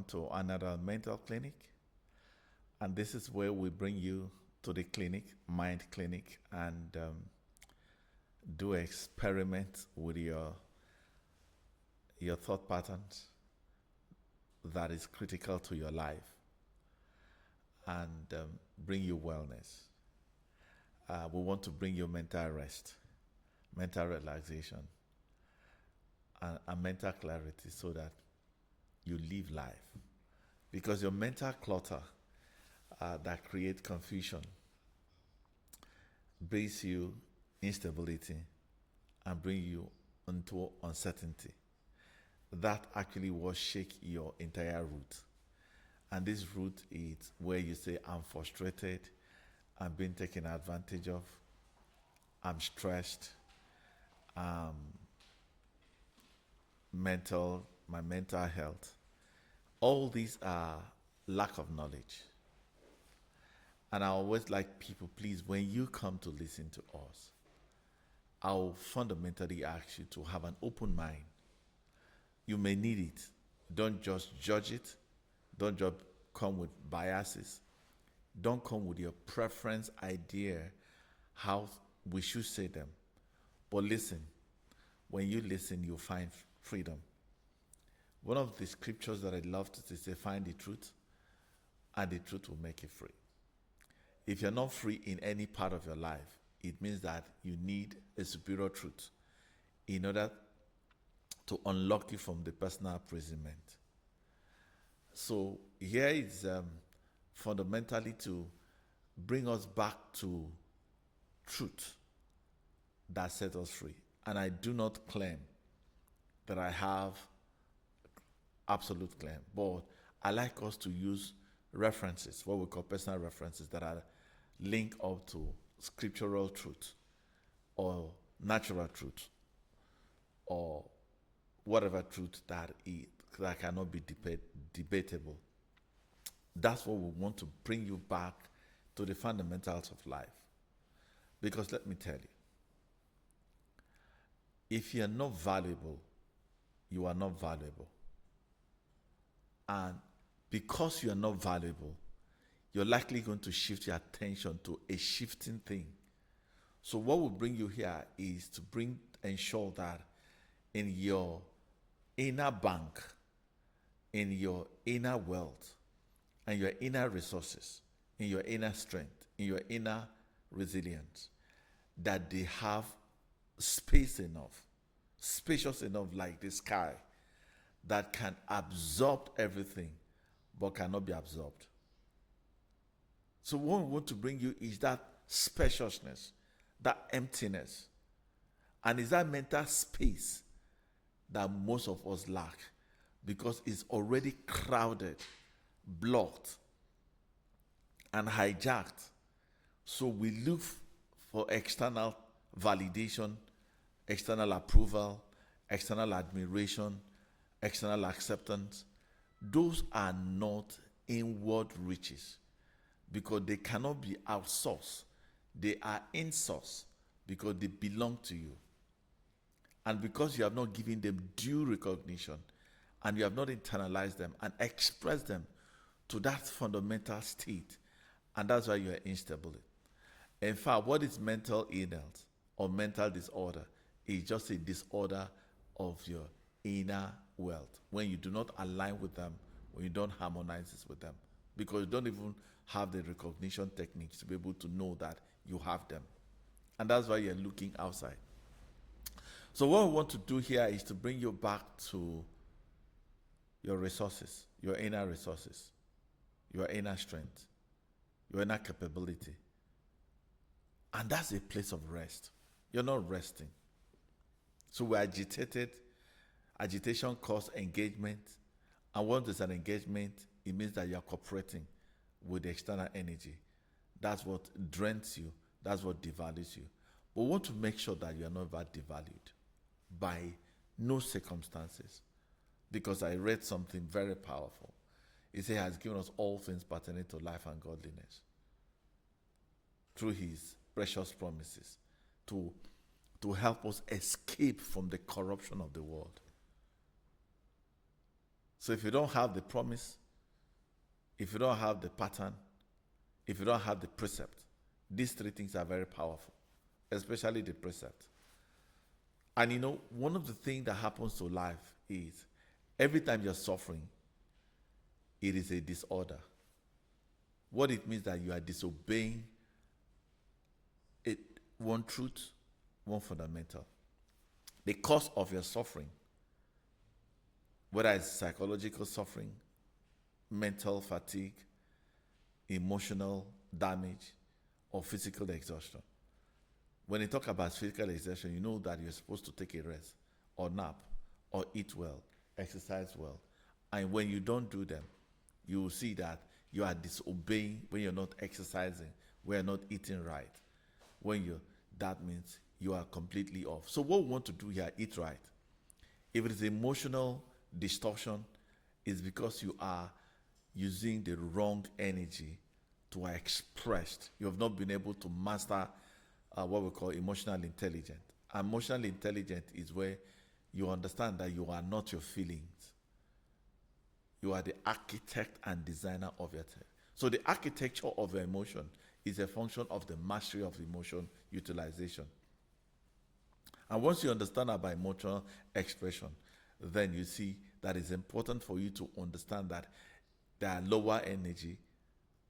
to another mental clinic. And this is where we bring you to the clinic, mind clinic, and do experiments with your thought patterns that is critical to your life and bring you wellness. We want to bring you mental rest, mental relaxation, and mental clarity so that you live life. Because your mental clutter that creates confusion brings you instability and bring you into uncertainty. That actually will shake your entire root. And this root is where you say, I'm frustrated, I'm being taken advantage of, I'm stressed, my mental health. All these are lack of knowledge. And I always like people, please, when you come to listen to us, I'll fundamentally ask you to have an open mind. You may need it. Don't just judge it. Don't just come with biases. Don't come with your preference idea how we should say them. But listen. When you listen, you'll find freedom. One of the scriptures that I love to say, find the truth, and the truth will make you free. If you're not free in any part of your life, it means that you need a superior truth in order to unlock you from the personal imprisonment. So here is fundamentally to bring us back to truth that set us free. And I do not claim that I have absolute claim, but I like us to use references, what we call personal references, that are linked up to scriptural truth or natural truth or whatever truth that cannot be debatable. That's what we want to bring you back to the fundamentals of life. Because let me tell you, if you're not valuable, you are not valuable. And because you are not valuable, you're likely going to shift your attention to a shifting thing. So what will bring you here is to ensure that in your inner bank, in your inner wealth, and your inner resources, in your inner strength, in your inner resilience, that they have space enough, spacious enough like the sky, that can absorb everything but cannot be absorbed. So what we want to bring you is that spaciousness, that emptiness, and is that mental space that most of us lack because it's already crowded, blocked, and hijacked. So we look for external validation, external approval, external admiration, external acceptance. Those are not inward riches because they cannot be outsourced. They are in-source because they belong to you. And because you have not given them due recognition and you have not internalized them and expressed them to that fundamental state, and that's why you are instable. In fact, what is mental illness or mental disorder is just a disorder of your inner wealth. When you do not align with them, when you don't harmonize with them, because you don't even have the recognition techniques to be able to know that you have them. And that's why you're looking outside. So what we want to do here is to bring you back to your resources, your inner resources, your inner strength, your inner capability. And that's a place of rest. You're not resting. So we're agitated. Agitation causes engagement. And once there's an engagement, it means that you're cooperating with the external energy. That's what drains you. That's what devalues you. But we want to make sure that you're not devalued by no circumstances. Because I read something very powerful. It says he has given us all things pertaining to life and godliness through his precious promises to help us escape from the corruption of the world. So if you don't have the promise, if you don't have the pattern, if you don't have the precept, these three things are very powerful, especially the precept. And one of the things that happens to life is every time you're suffering, it is a disorder. What it means that you are disobeying it, one truth, one fundamental. The cause of your suffering, whether it's psychological suffering, mental fatigue, emotional damage, or physical exhaustion. When you talk about physical exhaustion, you know that you're supposed to take a rest, or nap, or eat well, exercise well. And when you don't do them, you will see that you are disobeying when you're not exercising, when you're not eating right. That means you are completely off. So what we want to do here, eat right. If it is emotional distortion, it's because you are using the wrong energy to express. You have not been able to master what we call emotional intelligence. Emotional intelligence is where you understand that you are not your feelings. You are the architect and designer of your life. So the architecture of your emotion is a function of the mastery of emotion utilization. And once you understand about emotional expression, then you see that it's important for you to understand that there are lower energy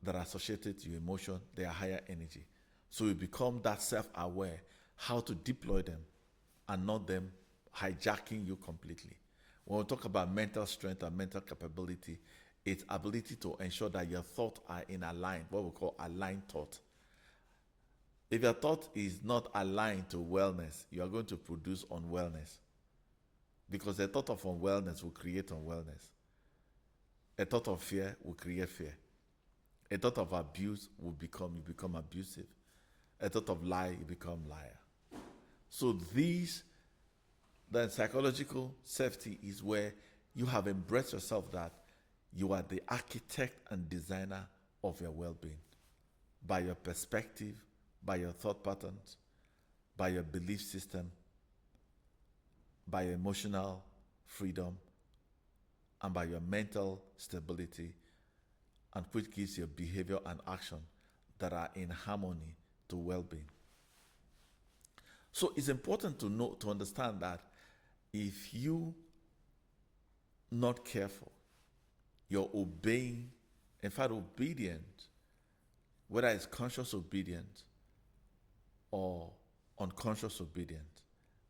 that are associated to your emotion, they are higher energy. So you become that self-aware how to deploy them and not them hijacking you completely. When we talk about mental strength and mental capability, it's ability to ensure that your thoughts are in aligned, what we call aligned thought. If your thought is not aligned to wellness, you are going to produce unwellness. Because a thought of unwellness will create unwellness. A thought of fear will create fear. A thought of abuse will you become abusive. A thought of lie, you become liar. So the psychological safety is where you have embraced yourself that you are the architect and designer of your well-being by your perspective, by your thought patterns, by your belief system, by your emotional freedom, and by your mental stability, and which gives your behavior and action that are in harmony to well-being. So it's important to understand that if you not careful, you're obeying, in fact, obedient, whether it's conscious obedience or unconscious obedience,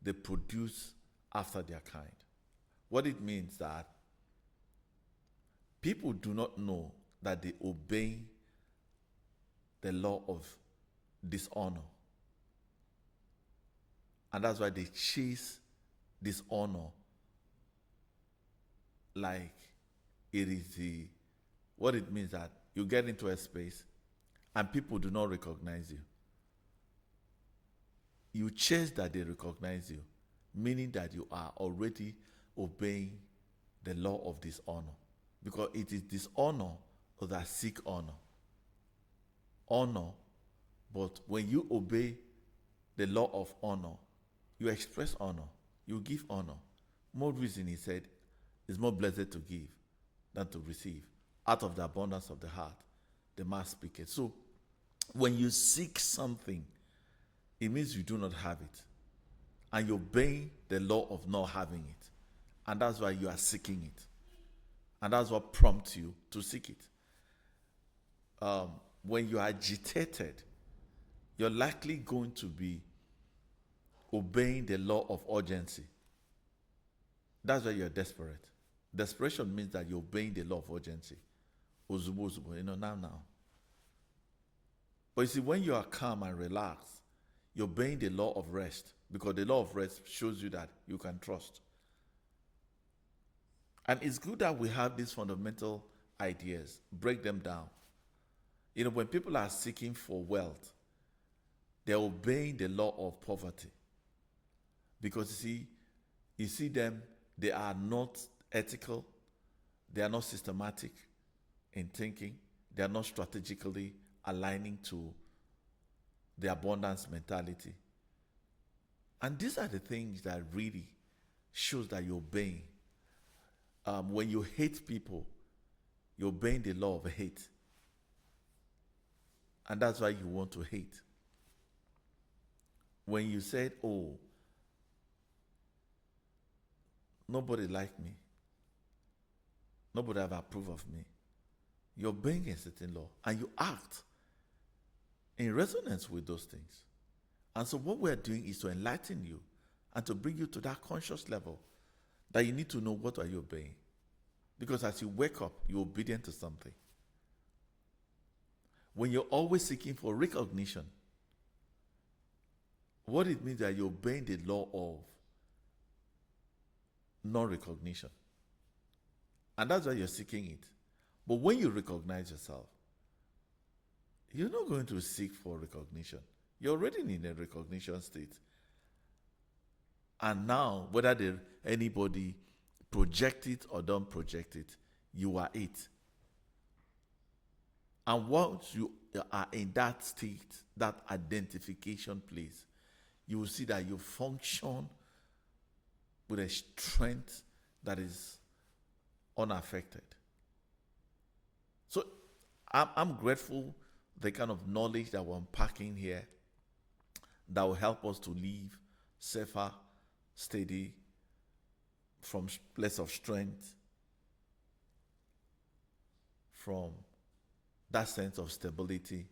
they produce after their kind. What it means that people do not know that they obey the law of dishonor. And that's why they chase dishonor like it is what it means that you get into a space and people do not recognize you. You chase that they recognize you, meaning that you are already obeying the law of dishonor. Because it is dishonor that seek honor. Honor, but when you obey the law of honor, you express honor, you give honor. More reason, he said, is more blessed to give than to receive. Out of the abundance of the heart, the mouth speaketh. So, when you seek something, it means you do not have it. And you obey the law of not having it. And that's why you are seeking it. And that's what prompts you to seek it. When you are agitated, you're likely going to be obeying the law of urgency. That's why you're desperate. Desperation means that you're obeying the law of urgency. Ozubo, ozubo, now. But you see, when you are calm and relaxed, you're obeying the law of rest, because the law of rest shows you that you can trust. And it's good that we have these fundamental ideas, break them down. When people are seeking for wealth, they're obeying the law of poverty. Because you see them, they are not ethical, they are not systematic in thinking, they are not strategically aligning to the abundance mentality. And these are the things that really shows that you're obeying when you hate people, you're obeying the law of hate. And that's why you want to hate. When you said, oh, nobody liked me, nobody ever approved of me, you're obeying a certain law and you act in resonance with those things. And so what we're doing is to enlighten you and to bring you to that conscious level that you need to know what are you obeying. Because as you wake up, you're obedient to something. When you're always seeking for recognition, what it means that you're obeying the law of non-recognition. And that's why you're seeking it. But when you recognize yourself, you're not going to seek for recognition. You're already in a recognition state. And now, whether anybody project it or don't project it, you are it. And once you are in that state, that identification place, you will see that you function with a strength that is unaffected. So I'm grateful the kind of knowledge that we're unpacking here that will help us to live safer, steady, from place of strength, from that sense of stability,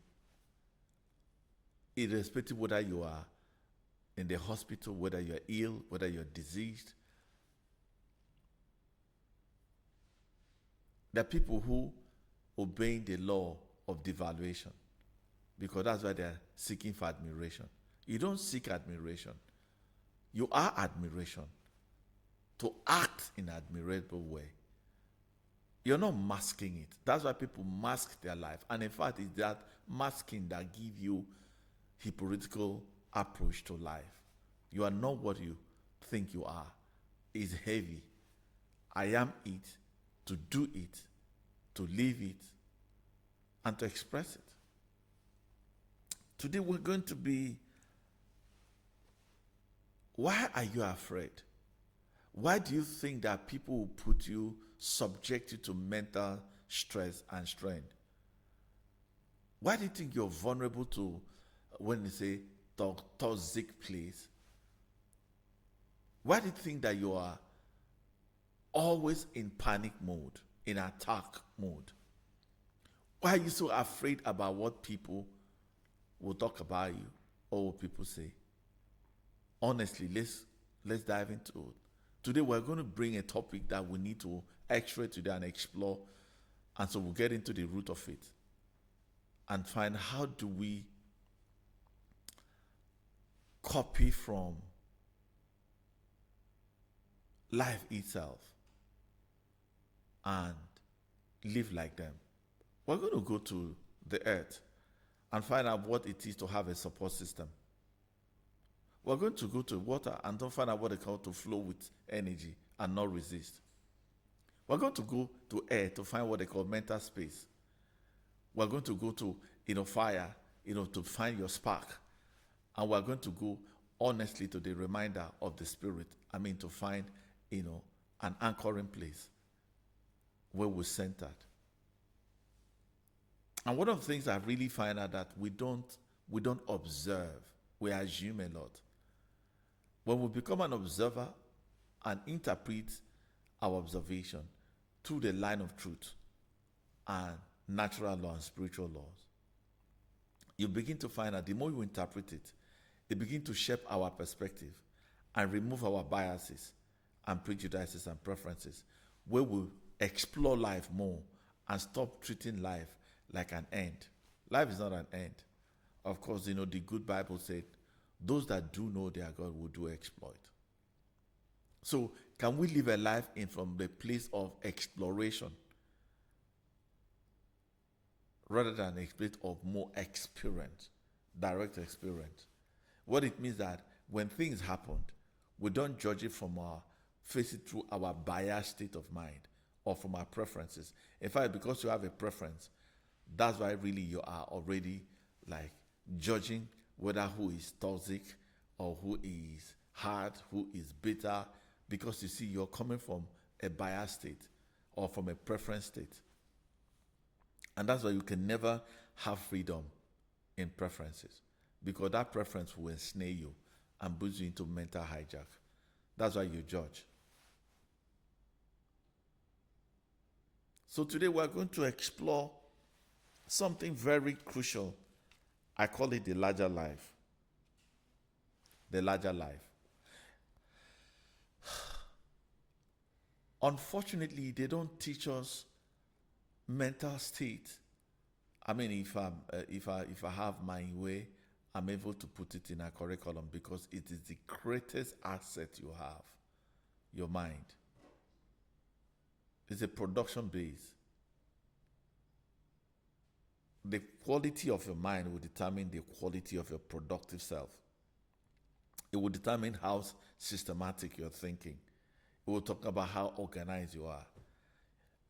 irrespective whether you are in the hospital, whether you're ill, whether you're diseased. There are people who obey the law of devaluation because that's why they're seeking for admiration. You don't seek admiration. You are admiration. To act in an admirable way. You're not masking it. That's why people mask their life. And in fact, it's that masking that gives you hypocritical approach to life. You are not what you think you are. It's heavy. I am it, to do it, to live it, and to express it. Today we're going to be, why are you afraid? Why do you think that people will put you, subject you to mental stress and strain? Why do you think you're vulnerable to, when they say toxic place? Why do you think that you are always in panic mode, in attack mode? Why are you so afraid about what people will talk about you or what people say? Honestly, let's dive into it. Today we're going to bring a topic that we need to x-ray today and explore, and so we'll get into the root of it and find how do we copy from life itself and live like them. We're going to go to the earth and find out what it is to have a support system. We're going to go to water and don't find out what they call to flow with energy and not resist. We're going to go to air to find what they call mental space. We're going to go to fire, to find your spark. And we're going to go honestly to the reminder of the spirit. To find, an anchoring place where we're centered. And one of the things I really find out that we don't observe, we assume a lot. When we become an observer and interpret our observation through the line of truth and natural law and spiritual laws, you begin to find that the more you interpret it, it begins to shape our perspective and remove our biases and prejudices and preferences, where we explore life more and stop treating life like an end. Life is not an end. Of course, the good Bible said, those that do know their God will do exploit. So, can we live a life from the place of exploration rather than a place of more experience, direct experience? What it means that when things happen, we don't judge it face it through our biased state of mind or from our preferences. In fact, because you have a preference, that's why really you are already judging whether who is toxic or who is hard, who is bitter, because you see you're coming from a biased state or from a preference state. And that's why you can never have freedom in preferences, because that preference will ensnare you and put you into mental hijack. That's why you judge. So today we're going to explore something very crucial. I call it the larger life. The larger life. Unfortunately, they don't teach us mental state. I mean, if I have my way, I'm able to put it in a curriculum, because it is the greatest asset you have, your mind. It's a production base. The quality of your mind will determine the quality of your productive self. It will determine how systematic you're thinking. It will talk about how organized you are.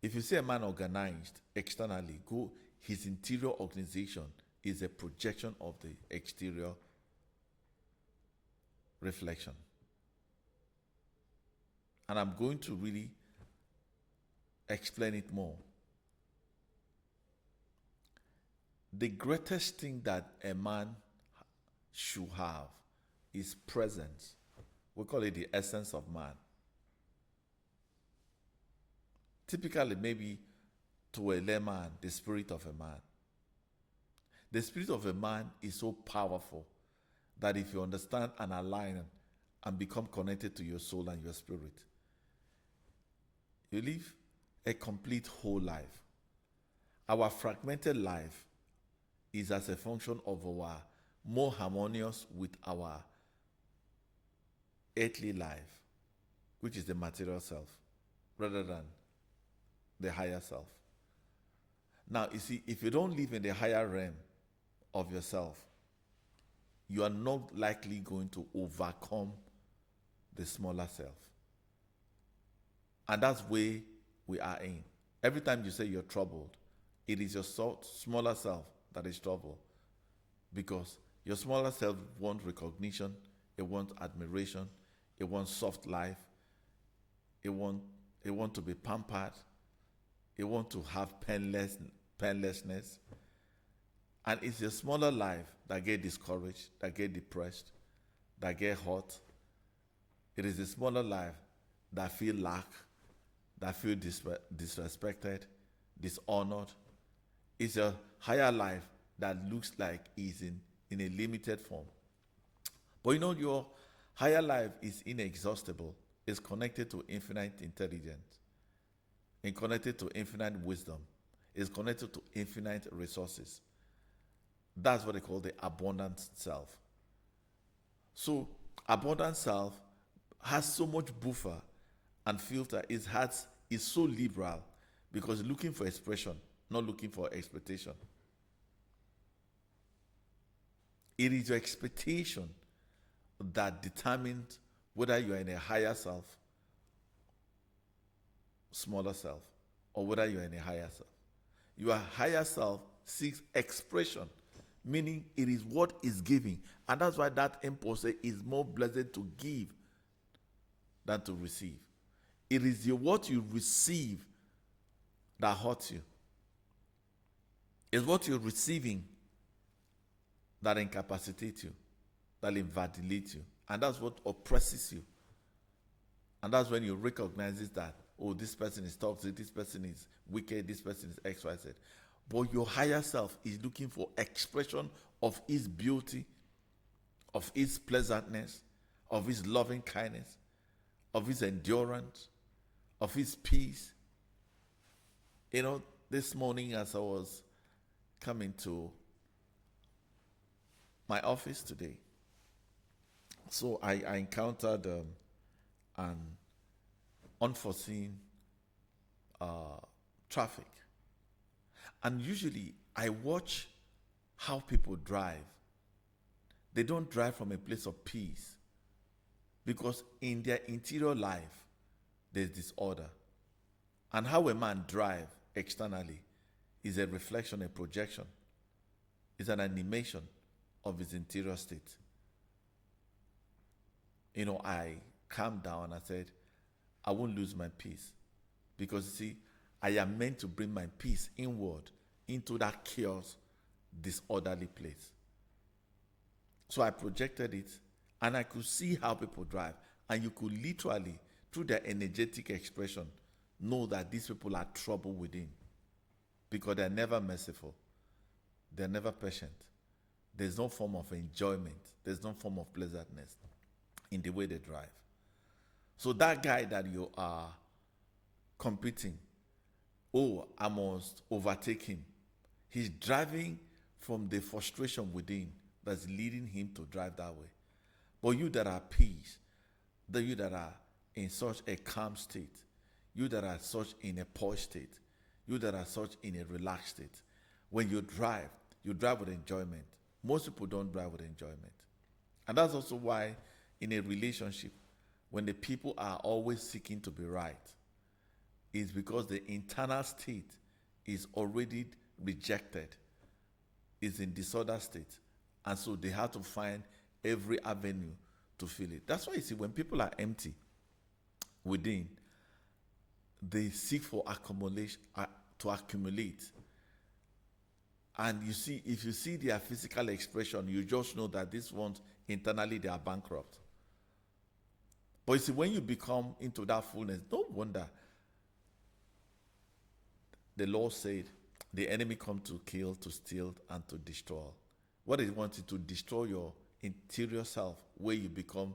If you see a man organized externally, his interior organization is a projection of the exterior reflection. And I'm going to really explain it more. The greatest thing that a man should have is presence. We call it the essence of man. Typically, maybe to a layman, the spirit of a man. The spirit of a man is so powerful that if you understand and align and become connected to your soul and your spirit, you live a complete whole life. Our fragmented life is as a function of our more harmonious with our earthly life, which is the material self, rather than the higher self. Now, you see, if you don't live in the higher realm of yourself, you are not likely going to overcome the smaller self. And that's where we are in. Every time you say you're troubled, it is your smaller self that is troubled, because your smaller self wants recognition, it wants admiration, it wants soft life, it wants to be pampered, it wants to have painlessness. And it's your smaller life that get discouraged, that get depressed, that get hurt. It is the smaller life that feel lack, that feel disrespected, dishonored. It's a higher life that looks like it's in a limited form. But you know, your higher life is inexhaustible. It's connected to infinite intelligence. It's connected to infinite wisdom. It's connected to infinite resources. That's what they call the abundant self. So abundant self has so much buffer and filter. Its heart is so liberal because it's looking for expression, not looking for expectation. It is your expectation that determines whether you are in a higher self, smaller self, or whether you are in a higher self. Your higher self seeks expression, meaning it is what is giving. And that's why that impulse is more blessed to give than to receive. It is what you receive that hurts you. It's what you're receiving that incapacitates you, that invalidates you. And that's what oppresses you. And that's when you recognize that, oh, this person is toxic, this person is wicked, this person is X, Y, Z. But your higher self is looking for expression of his beauty, of his pleasantness, of his loving kindness, of his endurance, of his peace. You know, this morning as I was coming to my office today, so I encountered an unforeseen traffic. And usually I watch how people drive. They don't drive from a place of peace, because in their interior life there's disorder. And how a man drives externally is a reflection, a projection. It's an animation of his interior state. You know, I calmed down. I said, I won't lose my peace. Because you see, I am meant to bring my peace inward into that chaos, disorderly place. So I projected it, and I could see how people drive. And you could literally, through their energetic expression, know that these people are trouble within. Because they're never merciful. They're never patient. There's no form of enjoyment. There's no form of pleasantness in the way they drive. So that guy that you are competing, oh, I must overtake him. He's driving from the frustration within that's leading him to drive that way. But you that are peace, you that are in such a calm state, you that are such in a poised state, you that are such in a relaxed state, when you drive with enjoyment. Most people don't drive with enjoyment. And that's also why in a relationship, when the people are always seeking to be right, is because the internal state is already rejected, is in disorder state. And so they have to find every avenue to fill it. That's why you see when people are empty within, they seek for accumulation, to accumulate. And you see, if you see their physical expression, you just know that these ones internally they are bankrupt. But you see, when you become into that fullness, no wonder the Lord said, the enemy come to kill, to steal, and to destroy. What he wants is to destroy your interior self, where you become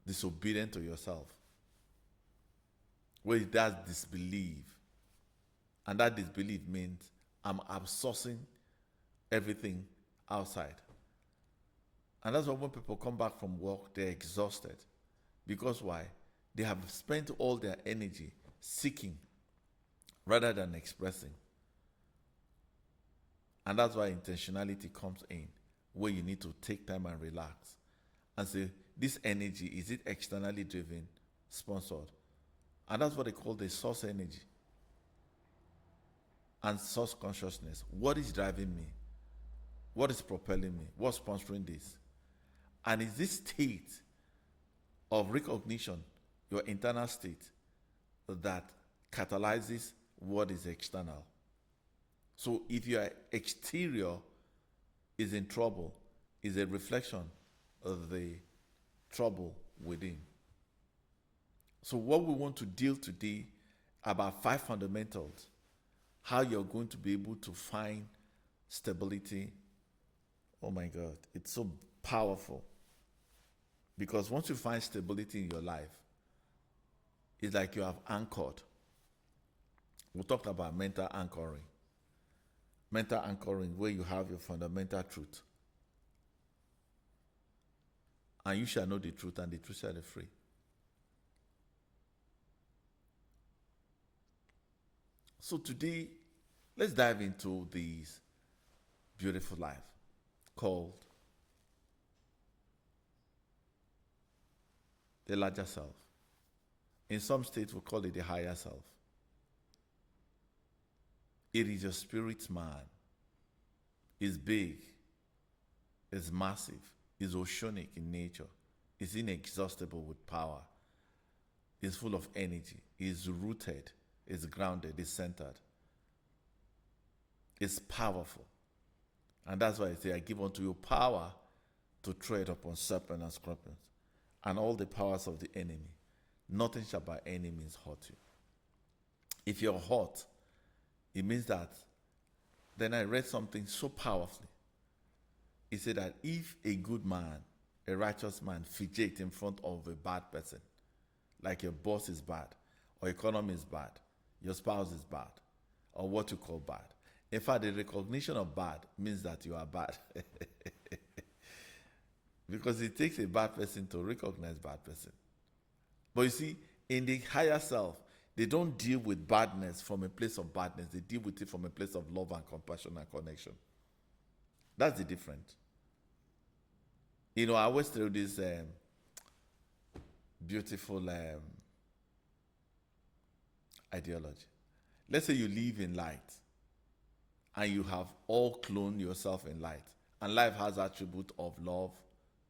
disobedient to yourself, where it does disbelieve. And that disbelief means I'm outsourcing everything outside. And that's why when people come back from work, they're exhausted. Because why? They have spent all their energy seeking rather than expressing. And that's why intentionality comes in, where you need to take time and relax and say, this energy, is it externally driven, sponsored? And that's what they call the source energy and source consciousness. What is driving me? What is propelling me? What's sponsoring this? And is this state of recognition, your internal state, that catalyzes what is external? So if your exterior is in trouble, is a reflection of the trouble within. So what we want to deal today about 5 fundamentals, how you're going to be able to find stability. Oh my God, it's so powerful. Because once you find stability in your life, it's like you have anchored. We talked about mental anchoring. Mental anchoring, where you have your fundamental truth. And you shall know the truth, and the truth shall be free. So today, let's dive into this beautiful life called the larger self. In some states, we call it the higher self. It is your spirit man. It's big. It's massive. It's oceanic in nature. It's inexhaustible with power. It's full of energy. It's rooted. It's grounded. It's centered. It's powerful. And that's why I say, I give unto you power to tread upon serpents and scorpions and all the powers of the enemy. Nothing shall by any means hurt you. If you're hurt, it means that, then I read something so powerfully. It said that if a good man, a righteous man, fidget in front of a bad person, like your boss is bad, or economy is bad, your spouse is bad, or what you call bad. In fact, the recognition of bad means that you are bad. Because it takes a bad person to recognize bad person. But you see, in the higher self, they don't deal with badness from a place of badness. They deal with it from a place of love and compassion and connection. That's the difference. You know, I always tell this beautiful ideology. Let's say you live in light and you have all cloned yourself in light. And life has attribute of love,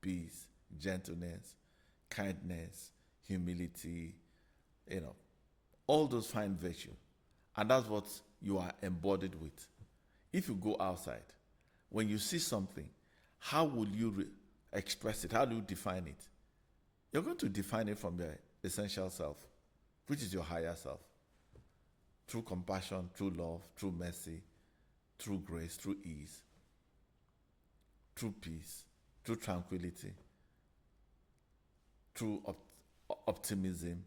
peace, gentleness, kindness, humility, you know, all those fine virtues. And that's what you are embodied with. If you go outside, when you see something, how will you express it? How do you define it? You're going to define it from your essential self, which is your higher self. Through compassion, through love, through mercy, through grace, through ease, through peace, through tranquility, through optimism,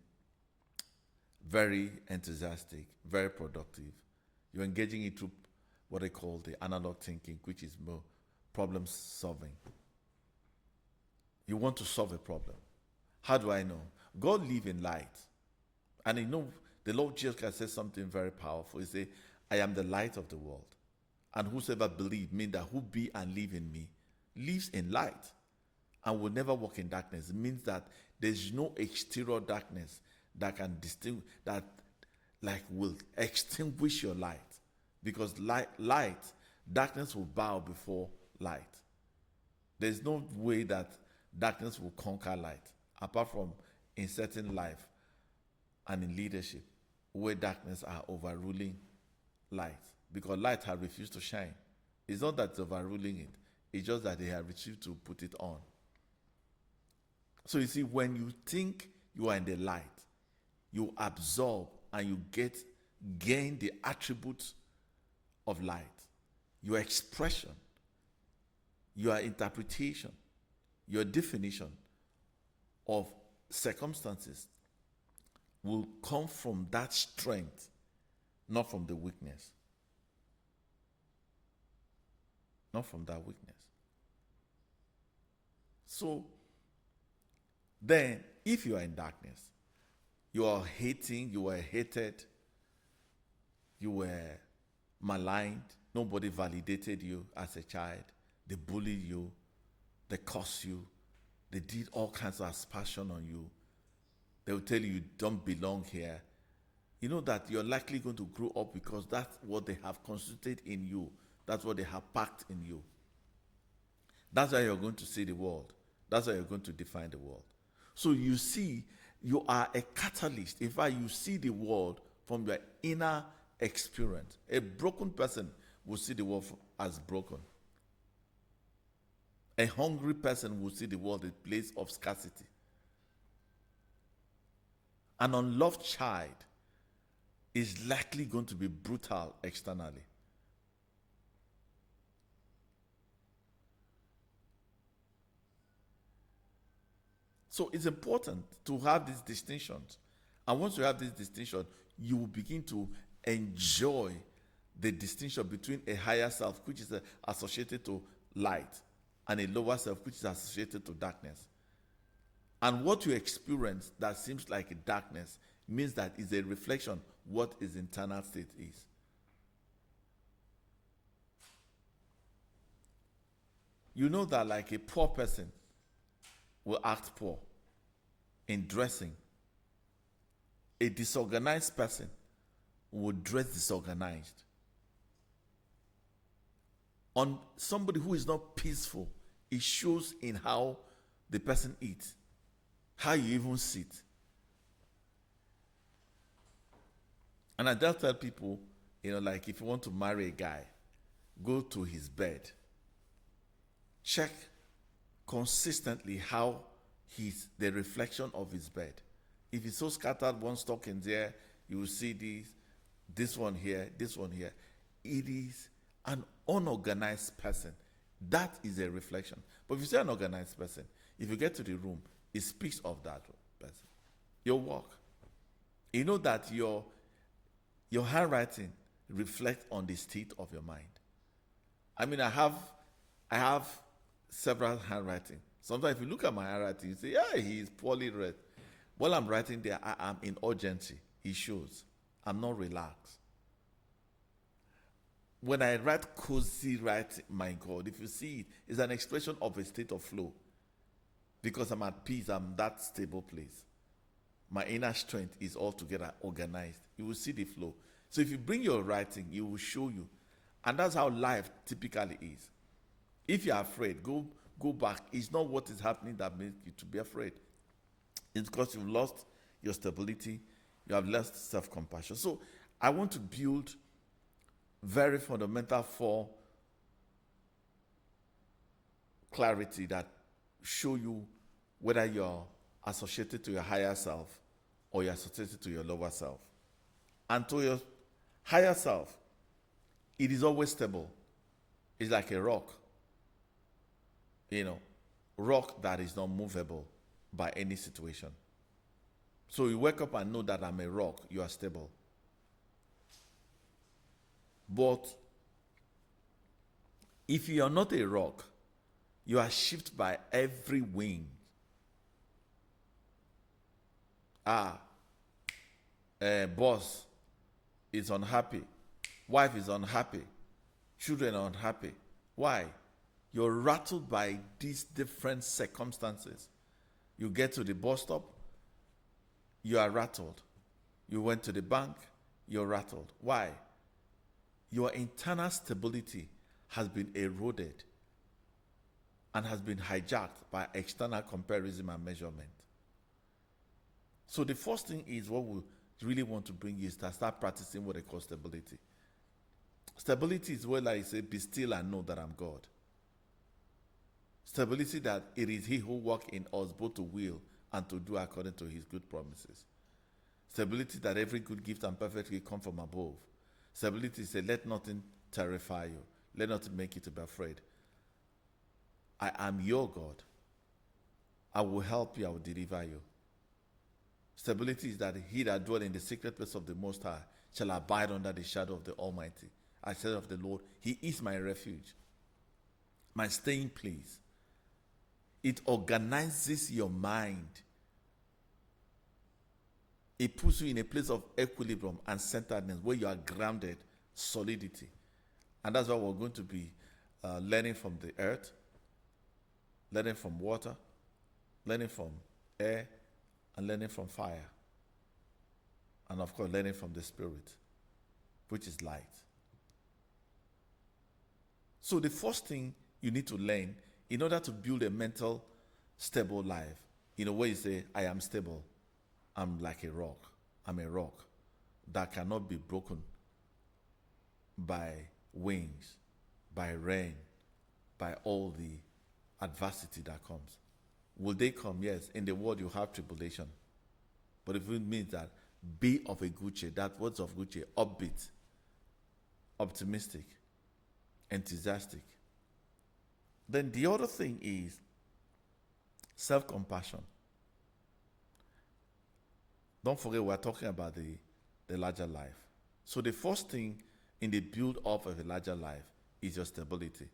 very enthusiastic, very productive. You're engaging it through what they call the analog thinking, which is more problem solving. You want to solve a problem. How do I know? God lives in light. And you know, the Lord Jesus Christ says something very powerful. He says, I am the light of the world. And whosoever believes me, that who be and live in me, lives in light and will never walk in darkness. It means that there's no exterior darkness that can distinguish, that like will extinguish your light. Because light, darkness will bow before light. There's no way that darkness will conquer light, apart from in certain life and in leadership, where darkness are overruling light. Because light has refused to shine. It's not that it's overruling it. It's just that they have refused to put it on. So you see, when you think you are in the light, you absorb and you gain the attributes of light. Your expression, your interpretation, your definition of circumstances will come from that strength, not from the weakness. Not from that weakness. So, then, if you are in darkness, you are hating, you were hated, you were maligned, nobody validated you as a child, they bullied you, they cursed you, they did all kinds of aspersion on you, they will tell you don't belong here. You know that you're likely going to grow up because that's what they have constituted in you. That's what they have packed in you. That's how you're going to see the world. That's how you're going to define the world. So you see, you are a catalyst. In fact, you see the world from your inner experience. A broken person will see the world as broken. A hungry person will see the world as a place of scarcity. An unloved child is likely going to be brutal externally. So it's important to have these distinctions. And once you have this distinction, you will begin to enjoy the distinction between a higher self, which is associated to light, and a lower self, which is associated to darkness. And what you experience that seems like a darkness means that it's a reflection what his internal state is. You know that like a poor person will act poor in dressing. A disorganized person will dress disorganized. On somebody who is not peaceful, it shows in how the person eats, how you even sit. And I just tell people, like if you want to marry a guy, go to his bed. Check consistently how he's the reflection of his bed. If it's so scattered, one stock in there, you will see this one here, this one here. It is an unorganized person. That is a reflection. But if you say an organized person, if you get to the room, it speaks of that person. Your work. You know that your handwriting reflects on the state of your mind. I mean, I have several handwriting. Sometimes if you look at my handwriting, you say, yeah, he is poorly read. While I'm writing there, I am in urgency. It shows. I'm not relaxed. When I write cozy writing, my God, if you see it, it's an expression of a state of flow. Because I'm at peace, I'm that stable place. My inner strength is altogether organized. You will see the flow. So if you bring your writing, it will show you. And that's how life typically is. If you're afraid, go back. It's not what is happening that makes you to be afraid. It's because you've lost your stability, you have less self-compassion. So I want to build very fundamental for clarity that show you whether you're associated to your higher self or you're associated to your lower self. And to your higher self, it is always stable. It's like a rock. Rock that is not movable by any situation. So you wake up and know that I'm a rock, you are stable. But if you are not a rock, you are shifted by every wind. Boss is unhappy. Wife is unhappy. Children are unhappy. Why? You're rattled by these different circumstances. You get to the bus stop, you are rattled. You went to the bank, you're rattled. Why? Your internal stability has been eroded and has been hijacked by external comparison and measurement. So the first thing is what we really want to bring you is to start practicing what they call stability. Stability is where I say, be still and know that I'm God. Stability that it is He who works in us both to will and to do according to His good promises. Stability that every good gift and perfect gift come from above. Stability is let nothing terrify you. Let nothing make you to be afraid. I am your God. I will help you. I will deliver you. Stability is that he that dwells in the secret place of the Most High shall abide under the shadow of the Almighty. I said of the Lord, He is my refuge, my staying place. It organizes your mind. It puts you in a place of equilibrium and centeredness where you are grounded, solidity. And that's what we're going to be learning from the earth, learning from water, learning from air, and learning from fire. And of course, learning from the Spirit, which is light. So the first thing you need to learn in order to build a mental, stable life, in a way you say, I am stable. I'm like a rock. I'm a rock that cannot be broken by winds, by rain, by all the adversity that comes. Will they come? Yes. In the world you have tribulation. But if it means that, be of a good cheer. That words of good cheer, upbeat, optimistic, enthusiastic. Then the other thing is self-compassion. Don't forget we're talking about the larger life. So the first thing in the build-up of a larger life is your stability.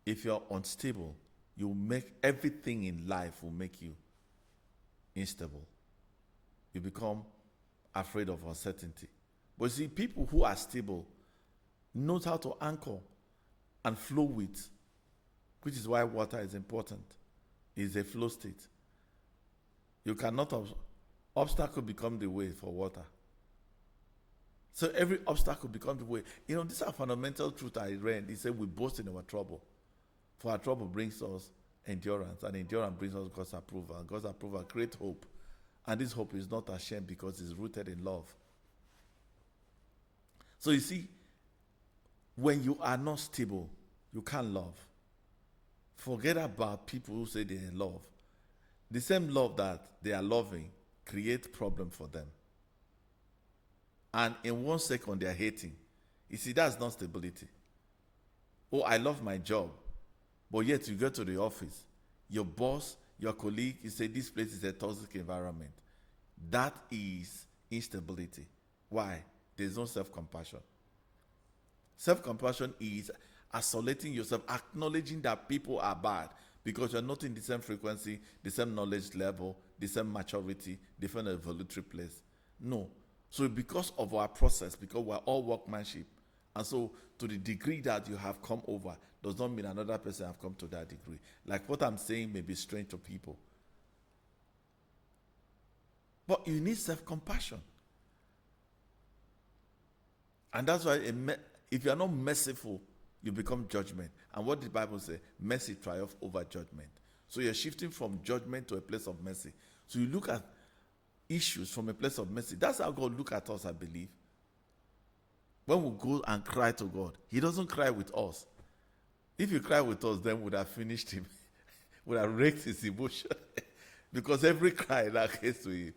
If you're unstable, you make everything in life will make you unstable. You become afraid of uncertainty. But see, people who are stable know how to anchor and flow with, which is why water is important. It's a flow state. You cannot obstacle become the way for water. So every obstacle becomes the way. These are fundamental truth I read. He said we boast in our trouble. For our trouble brings us endurance, and endurance brings us God's approval. And God's approval creates hope. And this hope is not ashamed because it's rooted in love. So you see, when you are not stable, you can't love. Forget about people who say they love. The same love that they are loving creates problem for them. And in 1 second, they are hating. You see, that's not stability. Oh, I love my job. But yet you go to the office, your boss, your colleague, you say this place is a toxic environment. That is instability. Why? There's no self-compassion. Self-compassion is isolating yourself, acknowledging that people are bad because you're not in the same frequency, the same knowledge level, the same maturity, different evolutionary place. No. So because of our process, because we're all workmanship, and so to the degree that you have come over does not mean another person have come to that degree. Like what I'm saying may be strange to people. But you need self-compassion. And that's why if you are not merciful, you become judgment. And what did the Bible say? Mercy triumphs over judgment. So you're shifting from judgment to a place of mercy. So you look at issues from a place of mercy. That's how God look at us, I believe. When we go and cry to God, he doesn't cry with us. If you cry with us, then we would have finished him. Would have raked his emotion. Because every cry that gets to him,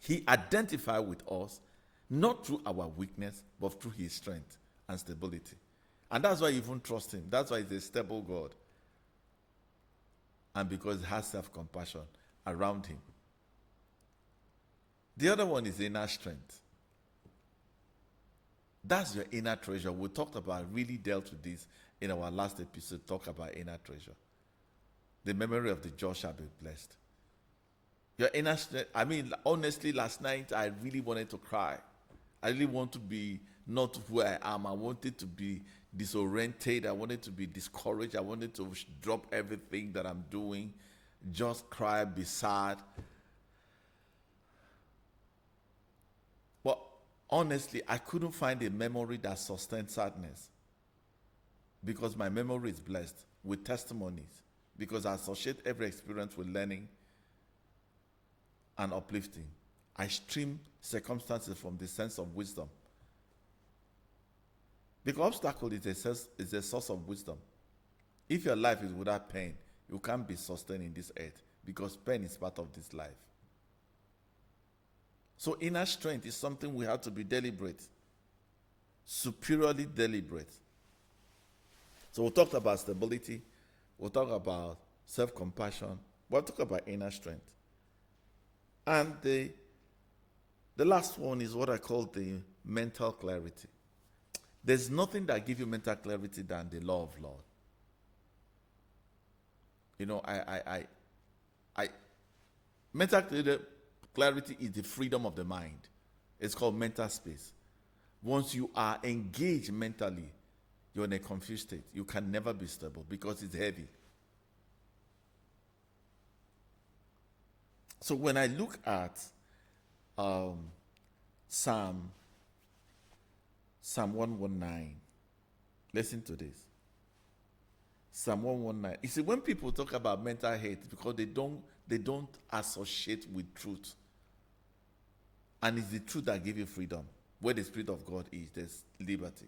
he identified with us, not through our weakness, but through his strength and stability. And that's why you even trust him. That's why he's a stable God. And because he has self-compassion around him. The other one is inner strength. That's your inner treasure. We talked about, really dealt with this in our last episode, talk about inner treasure. The memory of the just shall be blessed. Your inner strength, honestly, last night I really wanted to cry. I really want to be not who I am. I wanted to be disoriented. I wanted to be discouraged. I wanted to drop everything that I'm doing. Just cry, be sad. But honestly, I couldn't find a memory that sustained sadness. Because my memory is blessed with testimonies. Because I associate every experience with learning and uplifting. I stream circumstances from the sense of wisdom. Because obstacle is a source of wisdom. If your life is without pain, you can't be sustained in this earth because pain is part of this life. So inner strength is something we have to be deliberate, superiorly deliberate. So we'll talk about stability, we'll talk about self-compassion, we'll talk about inner strength. And the last one is what I call the mental clarity. There's nothing that gives you mental clarity than the law of Lord. You know, mental clarity is the freedom of the mind. It's called mental space. Once you are engaged mentally, you're in a confused state. You can never be stable because it's heavy. So when I look at Psalm 119, listen to this. Psalm 119. You see, when people talk about mental health, because they don't associate with truth. And it's the truth that gives you freedom. Where the Spirit of God is, there's liberty.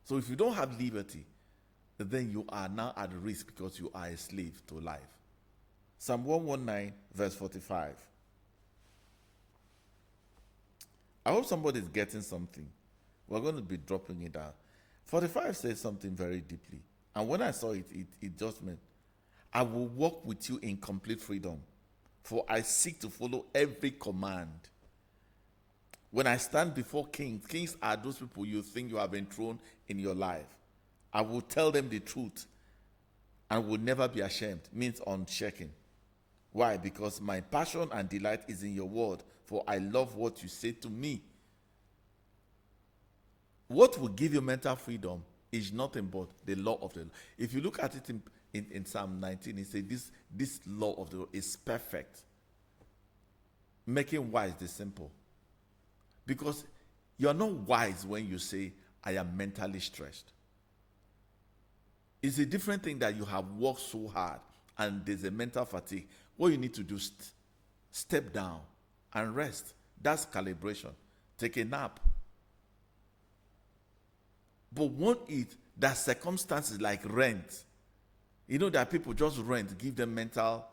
So if you don't have liberty, then you are now at risk because you are a slave to life. Psalm 119, verse 45. I hope somebody's getting something. We're going to be dropping it down. 45 says something very deeply. And when I saw it, it just meant, I will walk with you in complete freedom, for I seek to follow every command. When I stand before kings are those people you think you have enthroned in your life. I will tell them the truth and will never be ashamed, means unshaken. Why? Because my passion and delight is in your word, for I love what you say to me. What will give you mental freedom is nothing but the law of the Lord. If you look at it in Psalm 19, it says this law of the Lord is perfect, making wise the simple. Because you are not wise when you say, I am mentally stressed. It's a different thing that you have worked so hard and there's a mental fatigue. What you need to do is step down and rest. That's calibration. Take a nap. But want it that circumstances like rent. You know that people just rent, give them mental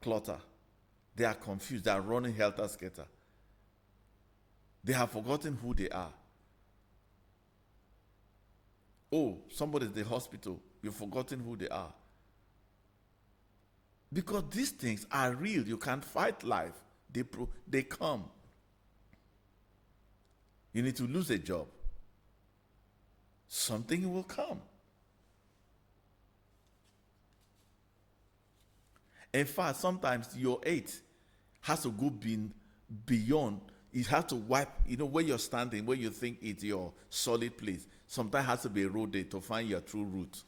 clutter. They are confused. They are running helter-skelter. They have forgotten who they are. Oh, somebody's in the hospital. You've forgotten who they are. Because these things are real. You can't fight life. They come. You need to lose a job. Something will come. In fact, sometimes your 8 has to go beyond. It has to wipe, where you're standing, where you think it's your solid place. Sometimes it has to be eroded to find your true root.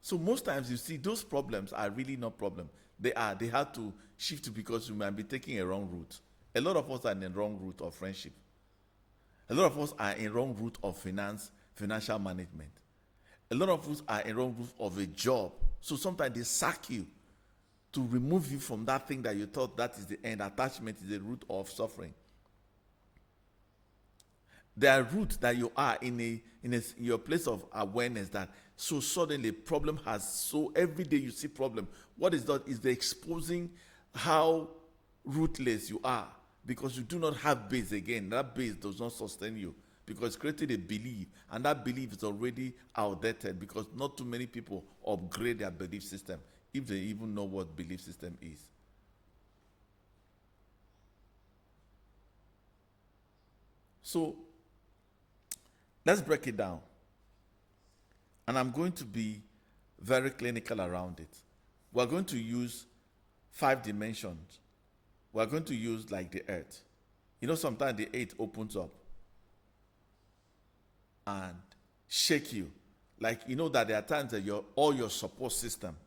So most times you see those problems are really not problems. They have to shift because you might be taking a wrong route. A lot of us are in the wrong route of friendship. A lot of us are in wrong route of financial management. A lot of us are in wrong group of a job. So sometimes they sack you to remove you from that thing that you thought that is the end. Attachment is the root of suffering. There are roots that you are in your place of awareness that so suddenly problem has, so every day you see problem. What is that? Is the exposing how rootless you are because you do not have base again. That base does not sustain you because it's created a belief, and that belief is already outdated because not too many people upgrade their belief system if they even know what belief system is. So let's break it down. And I'm going to be very clinical around it. We're going to use 5 dimensions. We're going to use like the earth. You know, sometimes the earth opens up and shake you. Like, you know that there are times that all your support system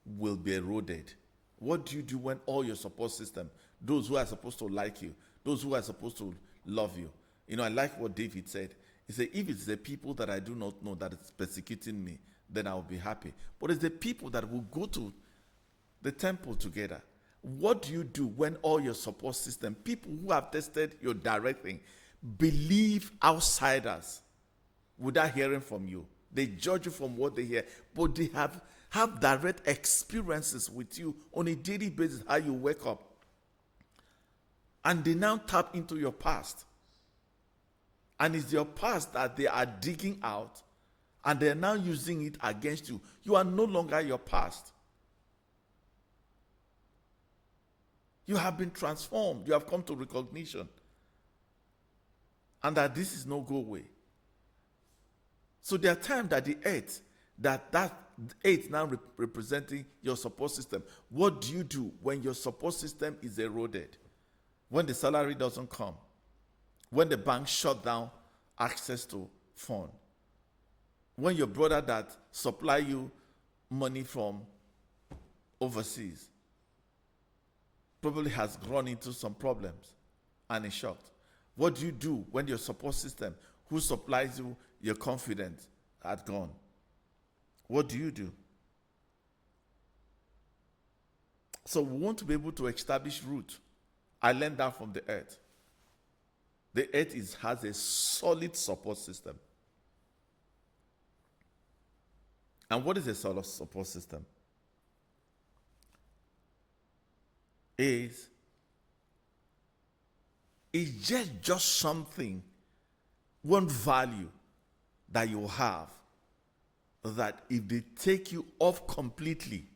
will be eroded. What do you do when all your support system, those who are supposed to like you, those who are supposed to love you? You know, I like what David said. He said, if it's the people that I do not know that is persecuting me, then I will be happy. But it's the people that will go to the temple together. What do you do when all your support system, people who have tested your direct thing, believe outsiders without hearing from you? They judge you from what they hear, but they have direct experiences with you on a daily basis, how you wake up. And they now tap into your past. And it's your past that they are digging out, and they're now using it against you. You are no longer your past. You have been transformed. You have come to recognition. And that this is no go away. So there are times that the earth, that earth now representing your support system. What do you do when your support system is eroded? When the salary doesn't come? When the bank shut down access to phone, when your brother that supply you money from overseas probably has run into some problems and is shocked. What do you do when your support system, who supplies you your confidence, had gone? What do you do? So we want to be able to establish root. I learned that from the earth. The earth has a solid support system. And what is a solid support system? It's just something, one value that you have, that if they take you off completely,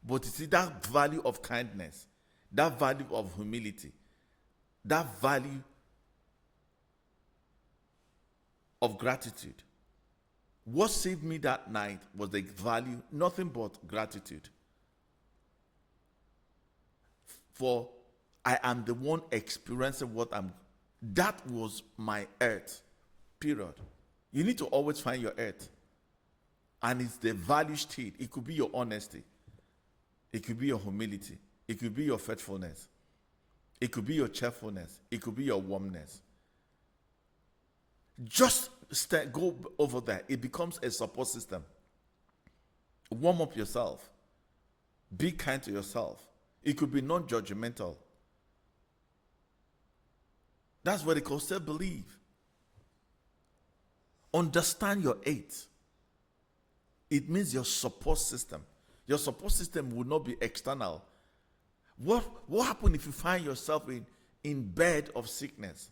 but you see that value of kindness, that value of humility, that value of gratitude. What saved me that night was the value, nothing but gratitude. For I am the one experiencing that was my earth, period. You need to always find your earth. And it's the value state. It could be your honesty. It could be your humility. It could be your faithfulness. It could be your cheerfulness. It could be your warmness. Just go over there. It becomes a support system. Warm up yourself. Be kind to yourself. It could be non-judgmental. That's what they call self-belief. Understand your eight. It means your support system. Your support system will not be external. What happens if you find yourself in bed of sickness?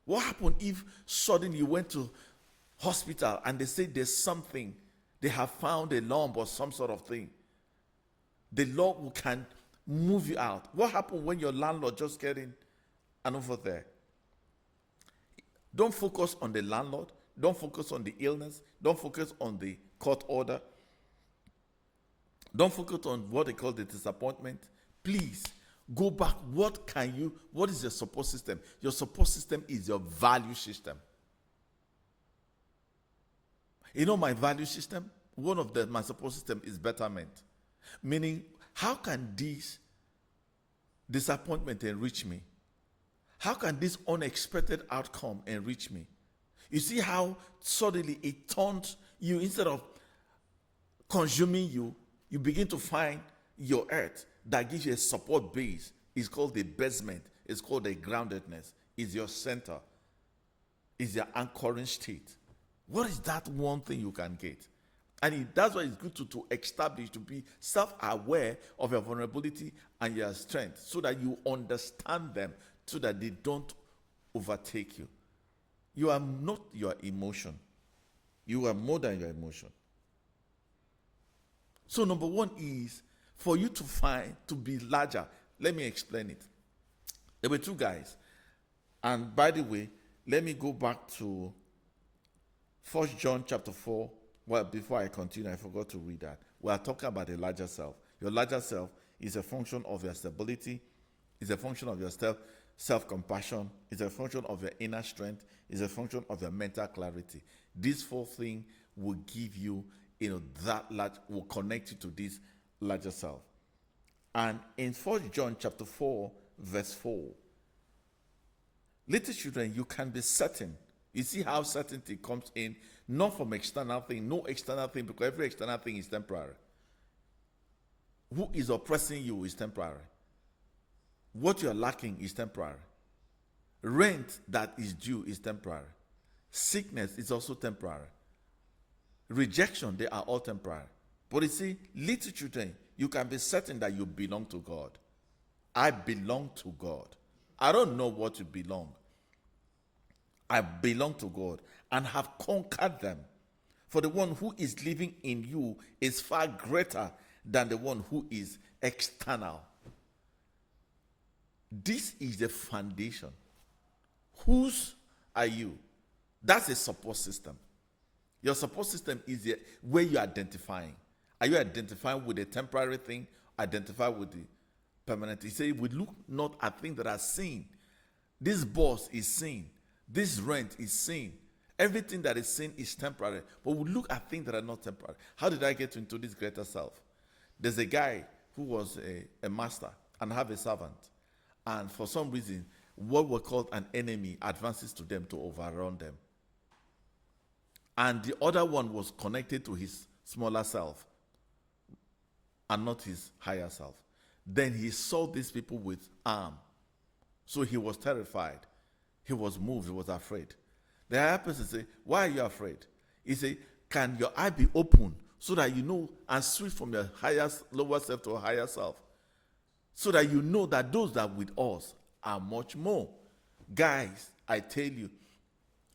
What happened if suddenly you went to hospital and they say there's something, they have found a lump or some sort of thing? The Lord can move you out. What happened when your landlord just get in and over there? Don't focus on the landlord. Don't focus on the illness. Don't focus on the court order. Don't focus on what they call the disappointment. Please go back. What is your support system? Your support system is your value system. You know my value system? One of my support system is betterment. Meaning, how can this disappointment enrich me? How can this unexpected outcome enrich me? You see how suddenly it turns you, instead of consuming you, you begin to find your earth that gives you a support base. It's called the basement. It's called the groundedness. It's your center. It's your anchoring state. What is that one thing you can get? And that's why it's good to establish, to be self-aware of your vulnerability and your strength, so that you understand them, so that they don't overtake you. You are not your emotion. You are more than your emotion. So number one is for you to be larger. Let me explain it. There were two guys. And by the way, let me go back to 1 John chapter 4. Well, before I continue, I forgot to read that. We are talking about the larger self. Your larger self is a function of your stability, is a function of your self-compassion, is a function of your inner strength, is a function of your mental clarity. These four things will give you, that large, will connect you to this larger self. And in 1 John chapter 4, verse 4, little children, you can be certain. You see how certainty comes in, not from external thing, no external thing, because every external thing is temporary. Who is oppressing you is temporary. What you are lacking is temporary. Rent that is due is temporary. Sickness is also temporary. Rejection, they are all temporary. But you see, little children, you can be certain that you belong to God. I belong to God. I don't know what you belong. I belong to God and have conquered them. For the one who is living in you is far greater than the one who is external. This is the foundation. Whose are you? That's a support system. Your support system is where you're identifying. Are you identifying with a temporary thing? Identify with the permanent. He said, we look not at things that are seen. This boss is seen. This rent is seen. Everything that is seen is temporary. But we look at things that are not temporary. How did I get into this greater self? There's a guy who was a master and have a servant. And for some reason, what were called an enemy advances to them to overrun them. And the other one was connected to his smaller self and not his higher self. Then he saw these people with arm. So he was terrified. He was moved. He was afraid. The higher person say, why are you afraid? He say, can your eye be open so that you know and switch from your lower self to a higher self? So that you know that those that are with us are much more. Guys, I tell you,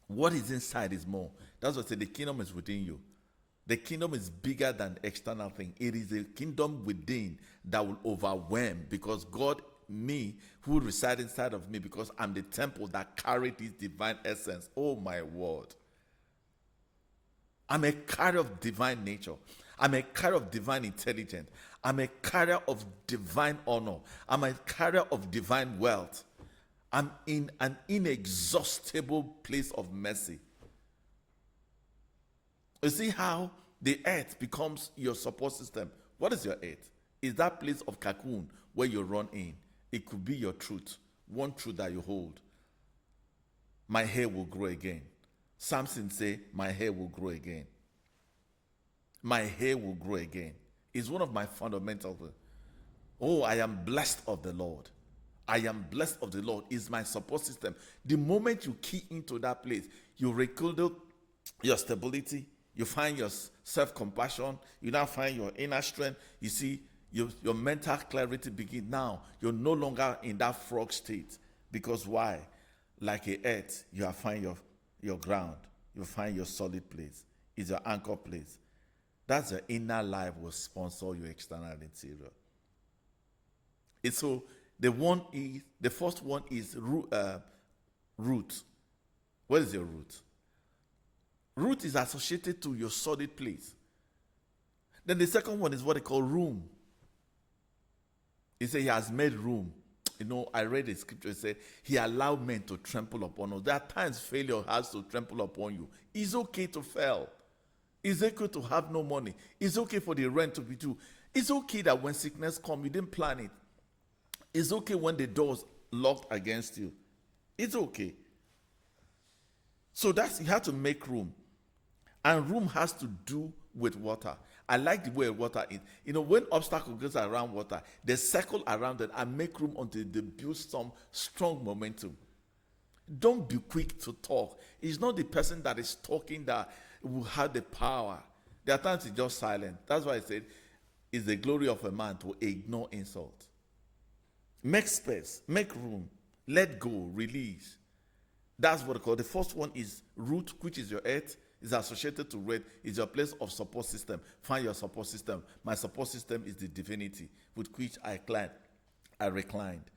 what is inside is more. That's what I say, the kingdom is within you. The kingdom is bigger than external thing. It is a kingdom within that will overwhelm, because God, me, who reside inside of me, because I'm the temple that carried this divine essence. Oh my word. I'm a carrier of divine nature. I'm a carrier of divine intelligence. I'm a carrier of divine honor. I'm a carrier of divine wealth. I'm in an inexhaustible place of mercy. You see how the earth becomes your support system. What is your earth? Is that place of cocoon where you run in. It could be your truth, one truth that you hold. My hair will grow again. Samson say, my hair will grow again. My hair will grow again. It's one of my fundamental. Oh, I am blessed of the Lord. I am blessed of the Lord is my support system. The moment you key into that place, you rekindle your stability, you find your self-compassion, you now find your inner strength. You see, your mental clarity begins. Now, you're no longer in that frog state. Because why? Like a earth, you have find your ground. You find your solid place. It's your anchor place. That's your inner life will sponsor your external interior. And so, the first one is root. What is your root? Root is associated to your solid place. Then the second one is what they call room. He said he has made room. You know, I read the scripture, it said he allowed men to trample upon us. There are times failure has to trample upon you. It's okay to fail. It's okay to have no money. It's okay for the rent to be due. It's okay that when sickness comes, you didn't plan it. It's okay when the door's locked against you. It's okay. So you have to make room. And room has to do with water. I like the way water is. When obstacle goes around water, they circle around it and make room until they build some strong momentum. Don't be quick to talk. It's not the person that is talking that will have the power. There are times it's just silent. That's why I said it's the glory of a man to ignore insult. Make space, make room, let go, release. That's what I call. The first one is root, which is your earth, is associated to red, is your place of support system. Find your support system. My support system is the divinity with which I reclined.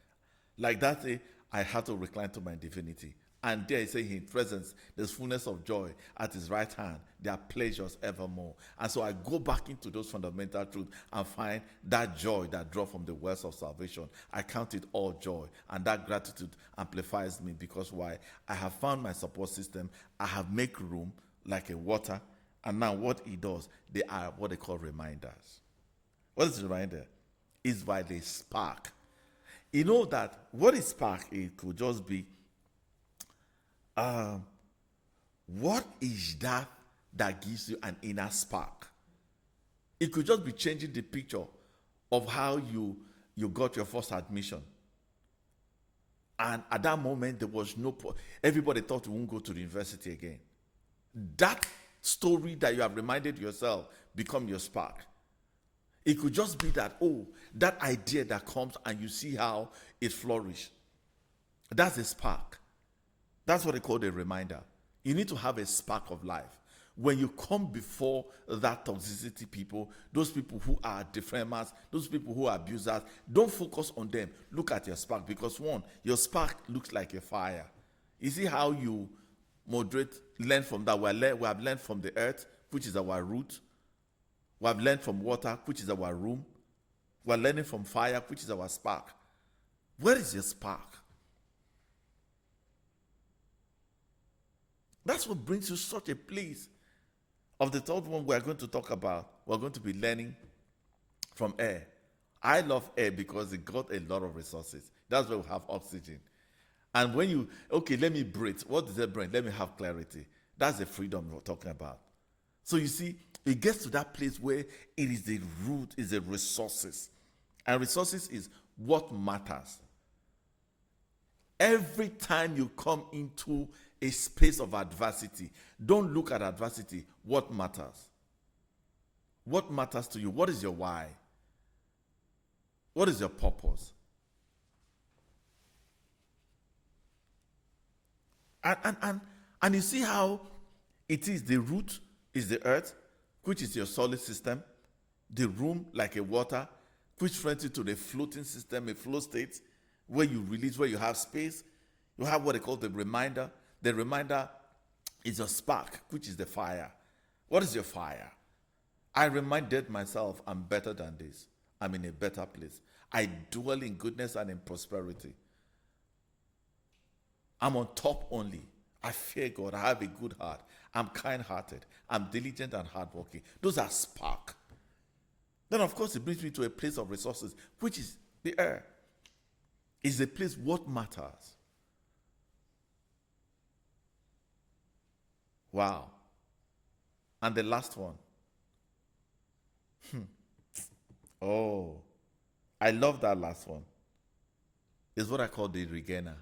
Like that day, I had to recline to my divinity. And there he said, in his presence, there's fullness of joy. At his right hand, there are pleasures evermore. And so I go back into those fundamental truths and find that joy that draws from the wells of salvation. I count it all joy. And that gratitude amplifies me because why? I have found my support system. I have made room like a water. And now what it does, they are what they call reminders. What is a reminder? It's by the spark. You know that what is spark? It could just be what is that gives you an inner spark? It could just be changing the picture of how you got your first admission. And at that moment, there was everybody thought you won't go to the university again. That story that you have reminded yourself become your spark. It could just be that idea that comes and you see how it flourishes. That's a spark. That's what they call a reminder. You need to have a spark of life. When you come before that toxicity people, those people who are defamers, those people who are abusers, don't focus on them. Look at your spark because one, your spark looks like a fire. You see how you learn from that. We have learned from the earth, which is our root. We have learned from water, which is our room. We are learning from fire, which is our spark. Where is your spark? That's what brings you such a place. Of the third one we are going to talk about, we're going to be learning from air. I love air because it got a lot of resources. That's why we have oxygen. And when let me breathe. What does that bring? Let me have clarity. That's the freedom we're talking about. So you see, it gets to that place where it is the root, is the resources. And resources is what matters. Every time you come into a space of adversity, don't look at adversity. What matters? What matters to you? What is your why? What is your purpose? And you see how it is the root is the earth, which is your solid system, the room like a water, which turns into the floating system, a flow state, where you release, where you have space. You have what they call the reminder. The reminder is your spark, which is the fire. What is your fire? I reminded myself I'm better than this. I'm in a better place. I dwell in goodness and in prosperity. I'm on top only. I fear God. I have a good heart. I'm kind-hearted. I'm diligent and hardworking. Those are spark. Then, of course, it brings me to a place of resources, which is the air. It's a place what matters. Wow. And the last one. Oh, I love that last one. It's what I call the regainer.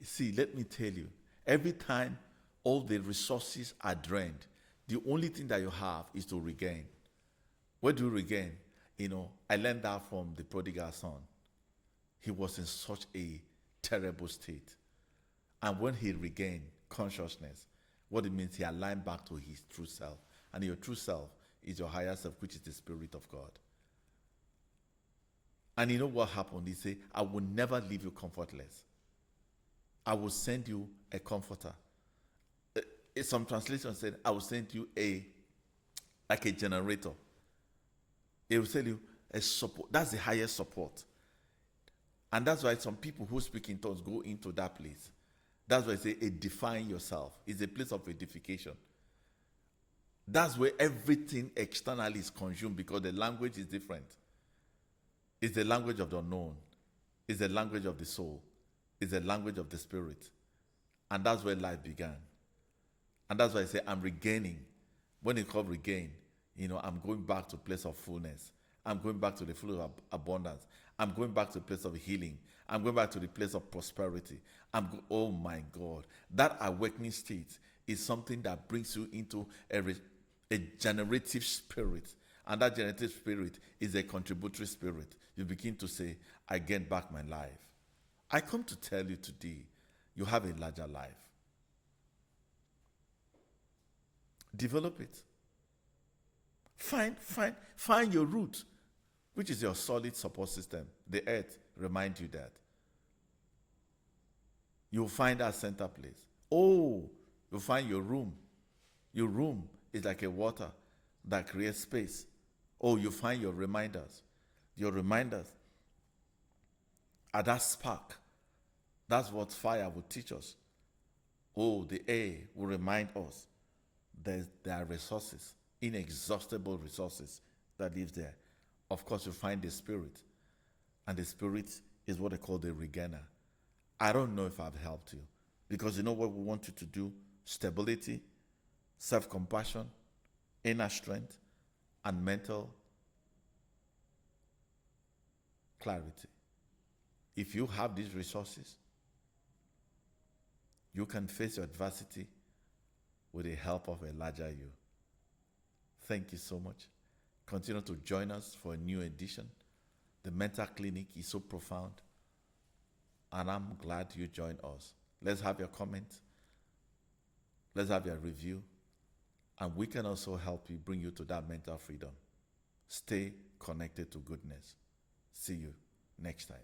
See, let me tell you, every time all the resources are drained, the only thing that you have is to regain. What do you regain? I learned that from the prodigal son. He was in such a terrible state. And when he regained consciousness, what it means, he aligned back to his true self. And your true self is your higher self, which is the Spirit of God. And you know what happened? He said, I will never leave you comfortless. I will send you a comforter. Some translations said, I will send you like a generator. It will tell you a support. That's the highest support. And that's why some people who speak in tongues go into that place. That's why I say edifying yourself. It's a place of edification. That's where everything externally is consumed because the language is different. It's the language of the unknown. It's the language of the soul. It's the language of the spirit. And that's where life began. And that's why I say I'm regaining When it comes regain, I'm going back to a place of fullness. I'm going back to the full of abundance. I'm going back to the place of healing. I'm going back to the place of prosperity. Oh my God. That awakening state is something that brings you into a generative spirit. And that generative spirit is a contributory spirit. You begin to say, I get back my life. I come to tell you today, you have a larger life. Develop it. Find your root, which is your solid support system. The earth remind you that. You'll find that center place. Oh, you'll find your room. Your room is like a water that creates space. Oh, you find your reminders. Your reminders are that spark. That's what fire will teach us. Oh, the air will remind us that there are resources, inexhaustible resources that live there. Of course, you find the spirit. And the spirit is what they call the regainer. I don't know if I've helped you. Because you know what we want you to do? Stability, self-compassion, inner strength, and mental clarity. If you have these resources, you can face your adversity with the help of a larger you. Thank you so much. Continue to join us for a new edition. The mental clinic is so profound, and I'm glad you joined us. Let's have your comment. Let's have your review, and we can also help you, bring you to that mental freedom. Stay connected to goodness. See you next time.